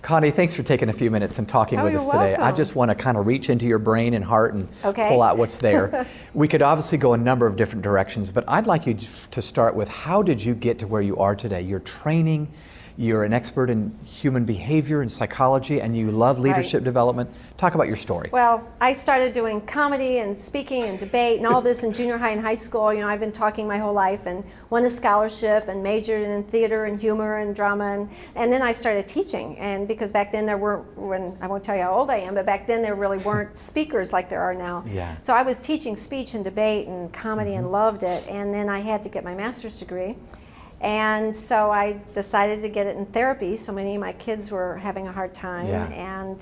Connie, thanks for taking a few minutes and talking with us today. Welcome. I just want to kind of reach into your brain and heart and Okay. pull out what's there. We could obviously go a number of different directions, but I'd like you to start with, how did you get to where you are today? Your training, you're an expert in human behavior and psychology, and you love leadership development. Talk about your story. Well, I started doing comedy and speaking and debate and all this in junior high and high school. You know, I've been talking my whole life and won a scholarship and majored in theater and humor and drama. And then I started teaching. And because back then I won't tell you how old I am, but back then there really weren't speakers like there are now. Yeah. So I was teaching speech and debate and comedy and loved it. And then I had to get my master's degree. And so I decided to get it in therapy. So many of my kids were having a hard time, and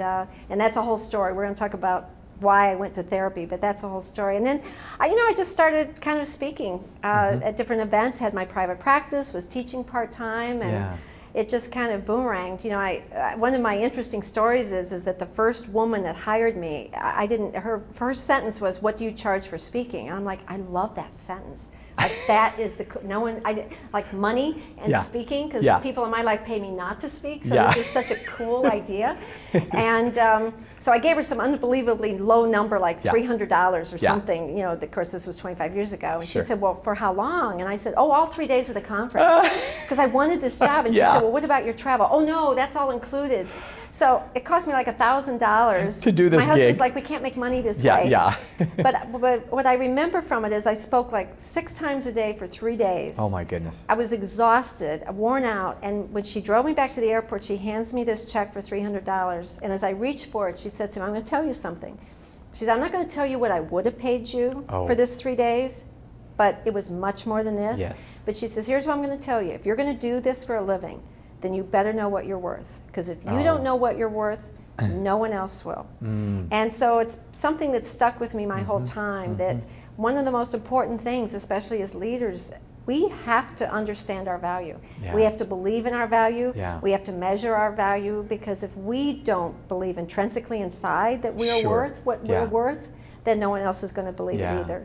that's a whole story. We're going to talk about why I went to therapy, but that's a whole story. And then, I just started kind of speaking at different events. Had my private practice, was teaching part-time, and it just kind of boomeranged. You know, one of my interesting stories is that the first woman that hired me, her first sentence was, "What do you charge for speaking?" And I'm like, I love that sentence. That is like money and speaking, because people in my life pay me not to speak, so this is such a cool idea. And so I gave her some unbelievably low number, like $300 or something. You know, of course this was 25 years ago. And she said, "Well, for how long?" And I said, "Oh, all 3 days of the conference," because I wanted this job. And she said, "Well, what about your travel?" "Oh no, that's all included." So it cost me like $1,000 to do this gig. My husband's gig. like, "We can't make money this way." But what I remember from it is I spoke like 6 times a day for 3 days. Oh my goodness. I was exhausted, worn out, and when she drove me back to the airport, she hands me this check for $300. And as I reached for it, she said to me, "I'm going to tell you something." She said, "I'm not going to tell you what I would have paid you for this 3 days, but it was much more than this." Yes. But she says, "Here's what I'm going to tell you. If you're going to do this for a living, then you better know what you're worth. Because if you don't know what you're worth, no one else will." And so it's something that stuck with me my whole time, that one of the most important things, especially as leaders, we have to understand our value. We have to believe in our value. We have to measure our value, because if we don't believe intrinsically inside that we are worth what we're worth, then no one else is going to believe it either.